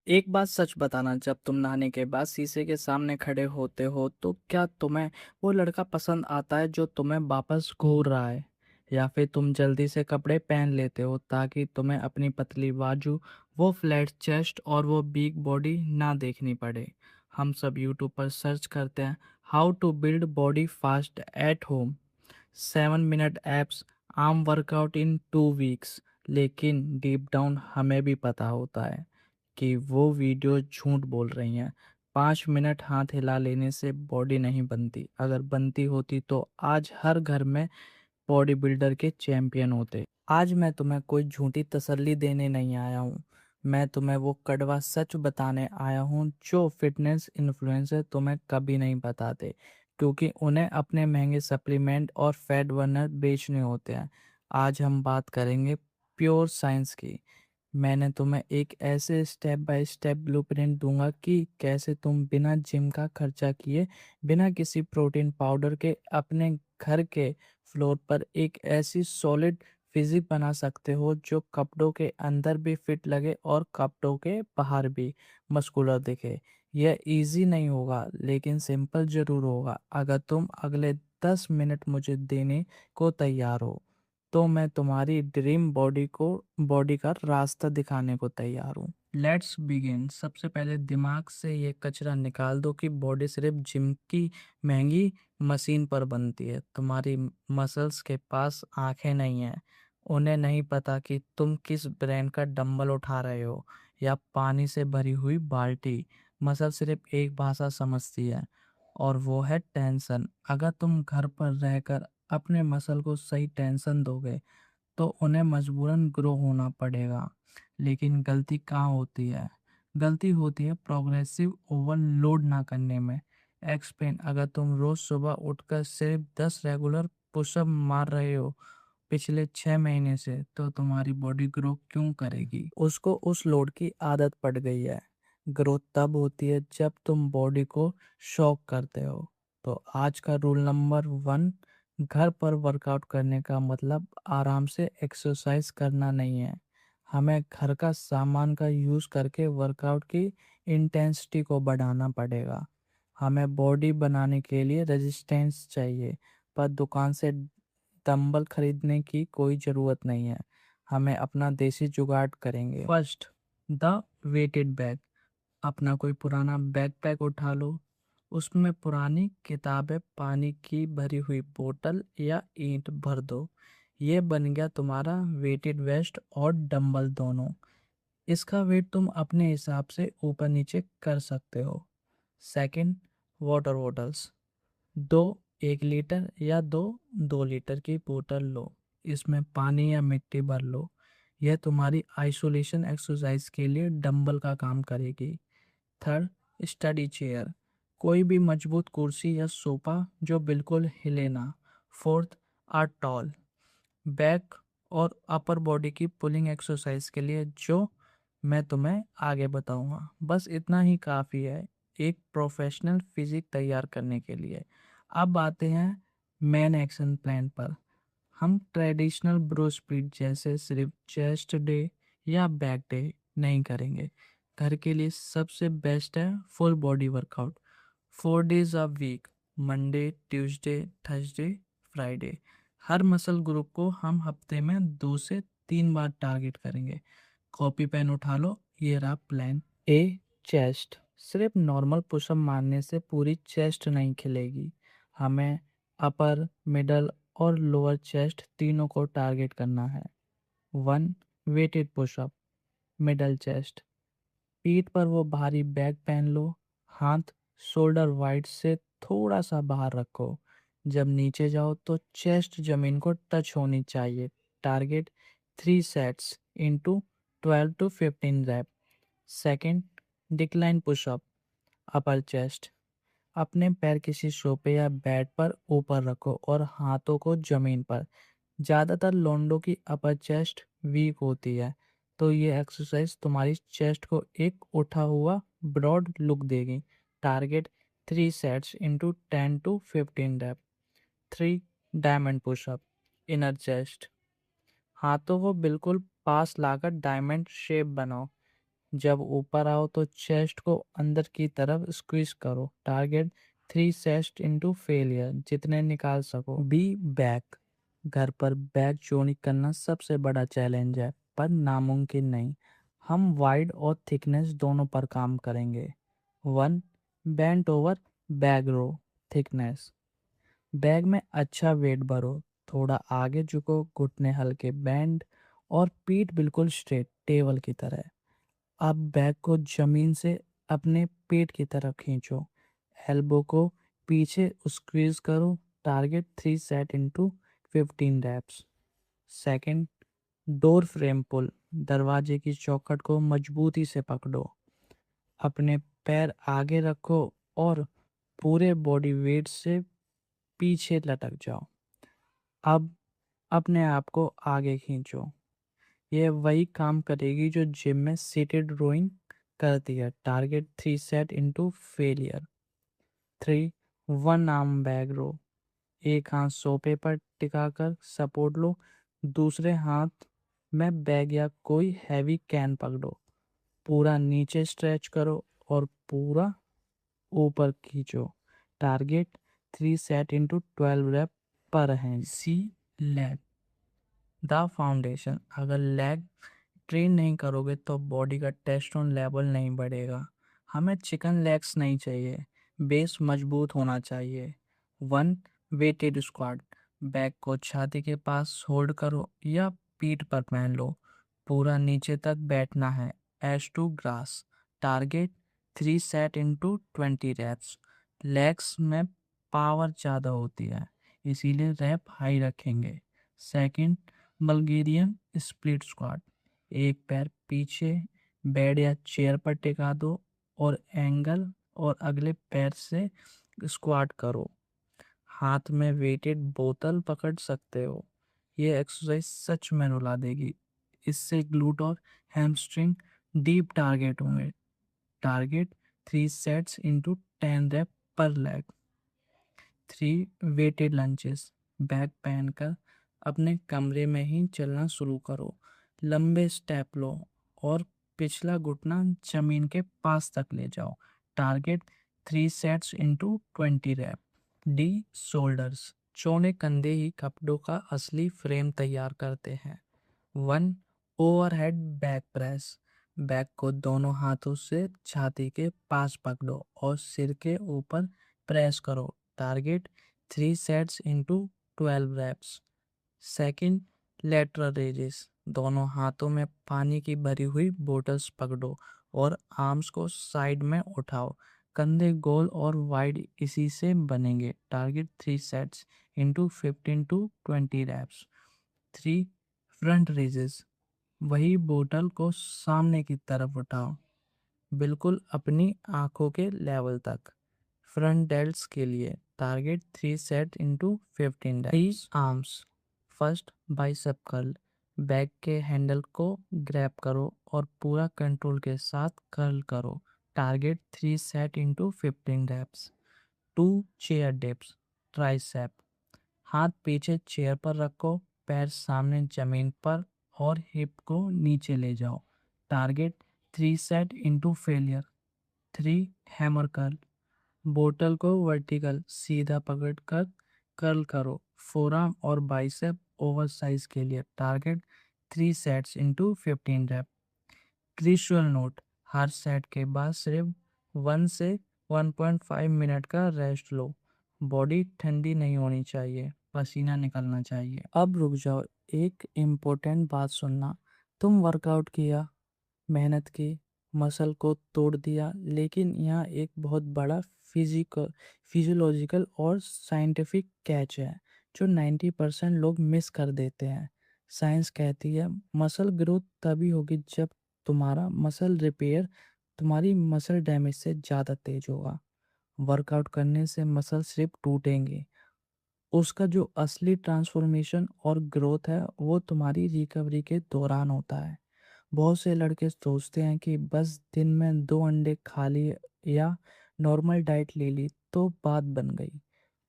एक बात सच बताना, जब तुम नहाने के बाद शीशे के सामने खड़े होते हो तो क्या तुम्हें वो लड़का पसंद आता है जो तुम्हें वापस घूर रहा है, या फिर तुम जल्दी से कपड़े पहन लेते हो ताकि तुम्हें अपनी पतली बाजू, वो फ्लैट चेस्ट और वो बिग बॉडी ना देखनी पड़े। हम सब यूट्यूब पर सर्च करते हैं how to build body fast at home, 7 minute abs, arm workout in 2 weeks. लेकिन डीप डाउन हमें भी पता होता है कि वो वीडियो झूठ बोल रही हैं। 5 मिनट हाथ हिला लेने से बॉडी नहीं बनती। अगर बनती होती तो आज हर घर में बॉडी बिल्डर के चैंपियन होते। आज मैं तुम्हें कोई झूठी तसल्ली देने नहीं आया हूँ। मैं तुम्हें वो कड़वा सच बताने आया हूँ जो फिटनेस इन्फ्लुएंसर तुम्हें कभी नहीं बताते, क्योंकि उन्हें अपने महंगे सप्लीमेंट और फैट बर्नर बेचने होते हैं। आज हम बात करेंगे प्योर साइंस की। मैंने तुम्हें एक ऐसे स्टेप बाय स्टेप ब्लूप्रिंट दूंगा कि कैसे तुम बिना जिम का खर्चा किए, बिना किसी प्रोटीन पाउडर के अपने घर के फ्लोर पर एक ऐसी सॉलिड फिजिक बना सकते हो जो कपड़ों के अंदर भी फिट लगे और कपड़ों के बाहर भी मस्कुलर दिखे। यह इजी नहीं होगा, लेकिन सिंपल जरूर होगा। अगर तुम अगले 10 मिनट मुझे देने को तैयार हो तो मैं तुम्हारी ड्रीम बॉडी का रास्ता दिखाने को तैयार हूँ। Let's begin. सबसे पहले दिमाग से ये कचरा निकाल दो कि बॉडी सिर्फ जिम की महंगी मशीन पर बनती है। तुम्हारी मसल्स के पास आंखें नहीं हैं। उन्हें नहीं पता कि तुम किस ब्रांड का डंबल उठा रहे हो या पानी से भरी हुई बाल्टी। मसल सिर्फ एक भाषा समझती है, और वो है टेंशन। अगर तुम घर पर रहकर अपने मसल को सही टेंशन दोगे तो उन्हें मजबूरन ग्रो होना पड़ेगा। लेकिन गलती कहाँ होती है? गलती होती है प्रोग्रेसिव ओवरलोड ना करने में। एक्सप्लेन। अगर तुम रोज सुबह उठकर सिर्फ 10 रेगुलर पुशअप मार रहे हो पिछले 6 महीने से, तो तुम्हारी बॉडी ग्रो क्यों करेगी? उसको उस लोड की आदत पड़ गई है। ग्रोथ तब होती है जब तुम बॉडी को शॉक करते हो। तो आज का रूल नंबर 1, घर पर वर्कआउट करने का मतलब आराम से एक्सरसाइज करना नहीं है। हमें घर का सामान का यूज़ करके वर्कआउट की इंटेंसिटी को बढ़ाना पड़ेगा। हमें बॉडी बनाने के लिए रेजिस्टेंस चाहिए, पर दुकान से डंबल खरीदने की कोई ज़रूरत नहीं है। हमें अपना देसी जुगाड़ करेंगे। First, the weighted bag. अपना कोई पुराना बैकपैक उठा लो, उसमें पुरानी किताबें, पानी की भरी हुई बोतल या ईंट भर दो। ये बन गया तुम्हारा वेटेड वेस्ट और डंबल दोनों। इसका वेट तुम अपने हिसाब से ऊपर नीचे कर सकते हो। Second, water bottles. दो 1 लीटर या 2 2 लीटर की बोतल लो। इसमें पानी या मिट्टी भर लो। यह तुम्हारी आइसोलेशन एक्सरसाइज के लिए डंबल का काम करेगी। Third, study chair. कोई भी मजबूत कुर्सी या सोफा जो बिल्कुल हिले ना। फोर्थ, आ टॉल। बैक और अपर बॉडी की पुलिंग एक्सरसाइज के लिए जो मैं तुम्हें आगे बताऊंगा। बस इतना ही काफ़ी है एक प्रोफेशनल फिजिक तैयार करने के लिए। अब आते हैं मेन एक्शन प्लान पर। हम ट्रेडिशनल ब्रो स्प्लिट जैसे सिर्फ चेस्ट डे या बैक डे नहीं करेंगे। घर के लिए सबसे बेस्ट है full body workout, 4 days a week, Monday Tuesday Thursday Friday. हर मसल ग्रुप को हम हफ्ते में 2 से 3 बार टारगेट करेंगे। कॉपी पेन उठा लो, ये रहा प्लान ए। चेस्ट। सिर्फ नॉर्मल पुशअप मारने से पूरी चेस्ट नहीं खिलेगी। हमें अपर, मिडल और लोअर चेस्ट तीनों को टारगेट करना है। 1, वेटेड पुशअप, मिडल चेस्ट। पीठ पर वो भारी बैग पहन लो, हाथ शोल्डर वाइड से थोड़ा सा बाहर रखो। जब नीचे जाओ तो चेस्ट जमीन को टच होनी चाहिए। Target 3 sets into 12 to 15 rep. Second, decline pushup, upper chest. अपने पैर किसी सोफे या बेड पर ऊपर रखो और हाथों को जमीन पर। ज़्यादातर लोंडो की अपर चेस्ट वीक होती है, तो ये एक्सरसाइज तुम्हारी चेस्ट को एक उठा हुआ ब्रॉड लुक देगी। Target 3 sets into 10 to 15 rep. 3, diamond pushup, inner chest. हाथों को बिल्कुल पास लाकर डायमंड शेप बनाओ। जब ऊपर आओ तो चेस्ट को अंदर की तरफ स्क्वीज करो। टारगेट 3 सेट इनटू फेलियर, जितने निकाल सको। बी बैक, घर पर बैक चोरी करना सबसे बड़ा चैलेंज है, पर नामुमकिन नहीं। हम वाइड और थिकनेस दोनों पर काम करेंगे। 1 बेंट ओवर बैग रो थिकनेस। बैग में अच्छा वेट भरो, थोड़ा आगे झुको, घुटने हल्के बेंड और पीठ बिल्कुल स्ट्रेट टेबल की तरह। अब बैग को जमीन से अपने पेट की तरफ खींचो, एल्बो को पीछे स्क्वीज करो। Target 3 set into 15 reps. Second, door frame pull, दरवाजे की चौखट को मजबूती से पकड़ो, अपने पैर आगे रखो और पूरे बॉडी वेट से पीछे लटक जाओ। अब अपने आप को आगे खींचो। यह वही काम करेगी जो जिम में सीटेड रोइंग करती है। Target 3 set into failure. 3 one arm bag row, एक हाथ सोफे पर टिकाकर सपोर्ट लो, दूसरे हाथ में बैग या कोई हैवी कैन पकड़ो, पूरा नीचे स्ट्रेच करो और पूरा ऊपर खींचो। Target 3 set into 12 rep per hand. C leg the foundation, अगर लेग ट्रेन नहीं करोगे तो बॉडी का टेस्टोन लेवल नहीं बढ़ेगा। हमें चिकन लेग्स नहीं चाहिए, बेस मजबूत होना चाहिए। 1 वेटेड स्क्वाट, बैक को छाती के पास होल्ड करो या पीठ पर पहन लो, पूरा नीचे तक बैठना है। Ass to grass. Target 3 set into 20 reps. Legs में पावर ज़्यादा होती है, इसीलिए रैप हाई रखेंगे। सेकंड, बल्गेरियन स्प्लिट स्क्वाट, एक पैर पीछे बेड या चेयर पर टिका दो और एंगल और अगले पैर से स्क्वाट करो। हाथ में वेटेड बोतल पकड़ सकते हो। ये एक्सरसाइज सच में रुला देगी। इससे ग्लूट और हैमस्ट्रिंग डीप टारगेट होंगे। टारगेट 3 सेट्स इनटू 10 रैप पर लेग। 3 वेटेड लंचेस, बैग पहनकर अपने कमरे में ही चलना शुरू करो। लंबे स्टेप लो और पिछला घुटना जमीन के पास तक ले जाओ। Target 3 sets into 20 rep. D shoulders, चौने कंधे ही कपड़ों का असली फ्रेम तैयार करते हैं। 1 ओवरहेड बैक प्रेस, बैक को दोनों हाथों से छाती के पास पकड़ो और सिर के ऊपर प्रेस करो। Target 3 sets into 12 reps. Second, lateral raises, दोनों हाथों में पानी की भरी हुई बोतल्स पकड़ो और आर्म्स को साइड में उठाओ। कंधे गोल और वाइड इसी से बनेंगे। Target 3 sets into 15 to 20 reps. 3 front raises, वही बोतल को सामने की तरफ उठाओ, बिल्कुल अपनी आंखों के लेवल तक। फ्रंट डेल्ट्स के लिए target 3 set into 15 delts. Arms, first bicep curl, back के हैंडल को ग्रैब करो और पूरा कंट्रोल के साथ कर्ल करो। Target 3 set into 15 reps. 2 chair dips, tricep, हाथ पीछे चेयर पर रखो, पैर सामने जमीन पर और हिप को नीचे ले जाओ। Target 3 set into failure. 3 hammer curl, बोतल को वर्टिकल सीधा पकड़कर कर्ल करो। फोरआर्म और बाइसेप ओवरसाइज के लिए target 3 sets into 15 rep. Crucial note, हर सेट के बाद सिर्फ 1 से 1.5 मिनट का रेस्ट लो। बॉडी ठंडी नहीं होनी चाहिए, पसीना निकलना चाहिए। अब रुक जाओ, एक इम्पोर्टेंट बात सुनना। तुम वर्कआउट किया, मेहनत की, मसल को तोड़ दिया, लेकिन यहाँ एक बहुत बड़ा फिजियोलॉजिकल और साइंटिफिक कैच है जो 90% लोग मिस कर देते हैं। साइंस कहती है मसल ग्रोथ तभी होगी जब तुम्हारा मसल रिपेयर तुम्हारी मसल डैमेज से ज़्यादा तेज होगा। वर्कआउट करने से मसल सिर्फ टूटेंगे, उसका जो असली ट्रांसफॉर्मेशन और ग्रोथ है वो तुम्हारी रिकवरी के दौरान होता है। बहुत से लड़के सोचते हैं कि बस दिन में 2 अंडे खा लिए या नॉर्मल डाइट ले ली तो बात बन गई,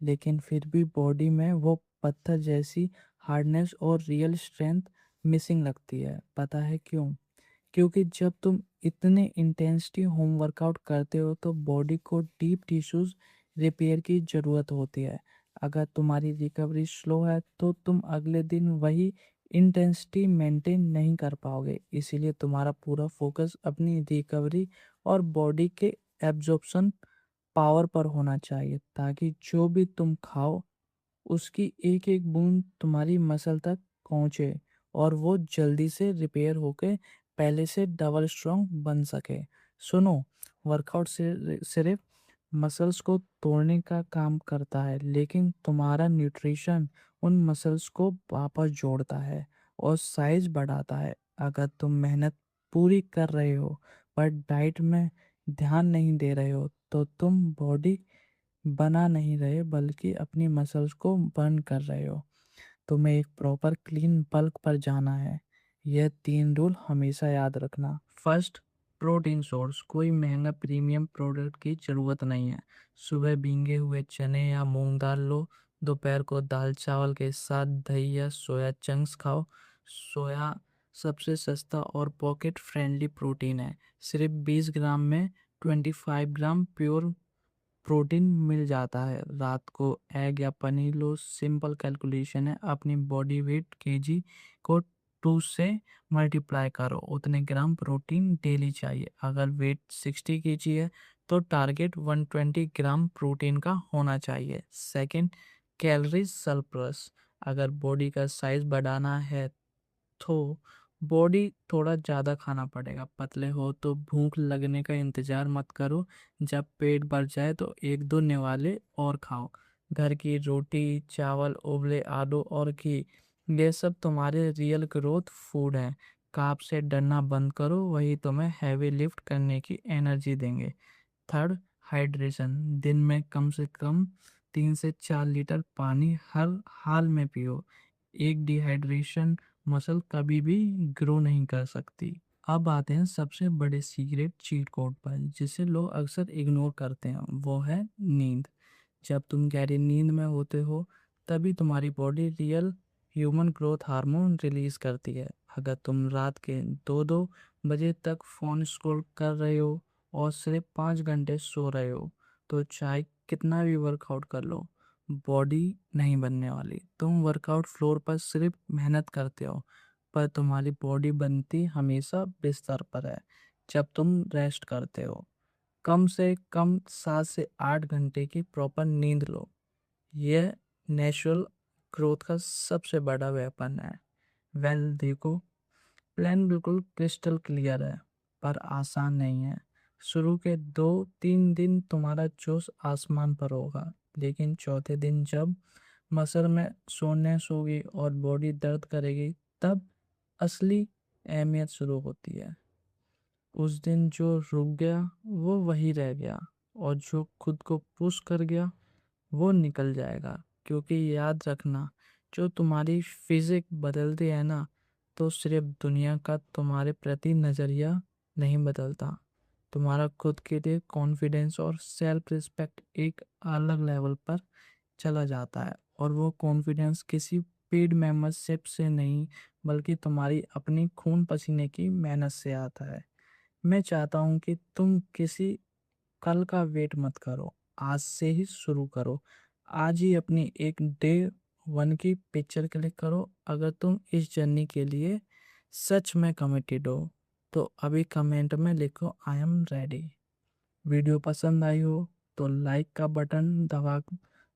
लेकिन फिर भी बॉडी में वो पत्थर जैसी हार्डनेस और रियल स्ट्रेंथ मिसिंग लगती है। पता है क्यों? क्योंकि जब तुम इतने इंटेंसिटी होम वर्कआउट करते हो तो बॉडी को डीप टिश्यूज रिपेयर की ज़रूरत होती है। अगर तुम्हारी रिकवरी स्लो है तो तुम अगले दिन वही इंटेंसिटी मेंटेन नहीं कर पाओगे। इसीलिए तुम्हारा पूरा फोकस अपनी रिकवरी और बॉडी के एब्जॉर्प्शन पावर पर होना चाहिए, ताकि जो भी तुम खाओ उसकी एक एक बूंद तुम्हारी मसल तक पहुंचे और वो जल्दी से रिपेयर होके पहले से डबल स्ट्रांग बन सके। सुनो, वर्कआउट से सिर्फ मसल्स को तोड़ने का काम करता है, लेकिन तुम्हारा न्यूट्रिशन उन मसल्स को वापस जोड़ता है और साइज बढ़ाता है। अगर तुम मेहनत पूरी कर रहे हो पर डाइट में ध्यान नहीं दे रहे हो तो तुम बॉडी बना नहीं रहे बल्कि अपनी मसल्स को बर्न कर रहे हो। तुम्हें एक प्रॉपर क्लीन बल्क पर जाना है। यह 3 रूल हमेशा याद रखना। First, protein source. कोई महंगा प्रीमियम प्रोडक्ट की ज़रूरत नहीं है। सुबह भीगे हुए चने या मूंग दाल लो। दोपहर को दाल चावल के साथ दही या सोया चंक्स खाओ। सोया सबसे सस्ता और पॉकेट फ्रेंडली प्रोटीन है। सिर्फ 20 ग्राम में 25 ग्राम प्योर प्रोटीन मिल जाता है। रात को एग या पनीर लो। सिंपल कैलकुलेशन है, अपनी बॉडी वेट केजी को 2 से मल्टीप्लाई करो, उतने ग्राम प्रोटीन डेली चाहिए। अगर वेट 60 केजी है तो टारगेट 120 ग्राम प्रोटीन का होना चाहिए। Second, calories surplus. अगर बॉडी का साइज बढ़ाना है तो बॉडी थोड़ा ज़्यादा खाना पड़ेगा। पतले हो तो भूख लगने का इंतज़ार मत करो। जब पेट भर जाए तो एक दो निवाले और खाओ। घर की रोटी, चावल, उबले आलू और घी, ये सब तुम्हारे रियल ग्रोथ फूड हैं। कार्ब से डरना बंद करो, वही तुम्हें हैवी लिफ्ट करने की एनर्जी देंगे। Third, hydration. दिन में कम से कम 3 से 4 लीटर पानी हर हाल में पियो। एक डिहाइड्रेशन मसल कभी भी ग्रो नहीं कर सकती। अब आते हैं सबसे बड़े सीक्रेट चीट कोड पर, जिसे लोग अक्सर इग्नोर करते हैं। वो है नींद। जब तुम गहरी नींद में होते हो तभी तुम्हारी body real human growth hormone release करती है। अगर तुम रात के 2-2 बजे तक फ़ोन स्क्रॉल कर रहे हो और सिर्फ 5 घंटे सो रहे हो तो चाहे कितना भी वर्कआउट कर लो, बॉडी नहीं बनने वाली। तुम वर्कआउट फ्लोर पर सिर्फ मेहनत करते हो, पर तुम्हारी बॉडी बनती हमेशा बिस्तर पर है, जब तुम रेस्ट करते हो। कम से कम 7 से 8 घंटे की प्रॉपर नींद लो। यह नेचुरल ग्रोथ का सबसे बड़ा वेपन है। वेल देखो, प्लान बिल्कुल क्रिस्टल क्लियर है पर आसान नहीं है। शुरू के 2-3 दिन तुम्हारा जोश आसमान पर होगा, लेकिन चौथे दिन जब मसल में सोनेस होगी और बॉडी दर्द करेगी, तब असली अहमियत शुरू होती है। उस दिन जो रुक गया वो वही रह गया, और जो खुद को पुश कर गया वो निकल जाएगा। क्योंकि याद रखना, जो तुम्हारी फिजिक बदलती है ना, तो सिर्फ दुनिया का तुम्हारे प्रति नज़रिया नहीं बदलता, तुम्हारा खुद के लिए कॉन्फिडेंस और सेल्फ रिस्पेक्ट एक अलग लेवल पर चला जाता है। और वो कॉन्फिडेंस किसी पेड मेंबरशिप से नहीं, बल्कि तुम्हारी अपनी खून पसीने की मेहनत से आता है। मैं चाहता हूँ कि तुम किसी कल का वेट मत करो, आज से ही शुरू करो। आज ही अपनी एक डे 1 की पिक्चर क्लिक करो। अगर तुम इस जर्नी के लिए सच में कमिटेड हो तो अभी कमेंट में लिखो आई एम रेडी। वीडियो पसंद आई हो तो लाइक का बटन दबा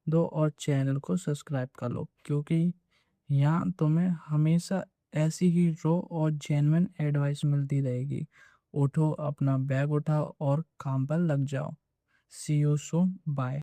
दो और चैनल को सब्सक्राइब कर लो, क्योंकि यहाँ तुम्हें हमेशा ऐसी ही रो और जेन्युइन एडवाइस मिलती रहेगी। उठो, अपना बैग उठाओ और काम पर लग जाओ। सी यू सून, बाय।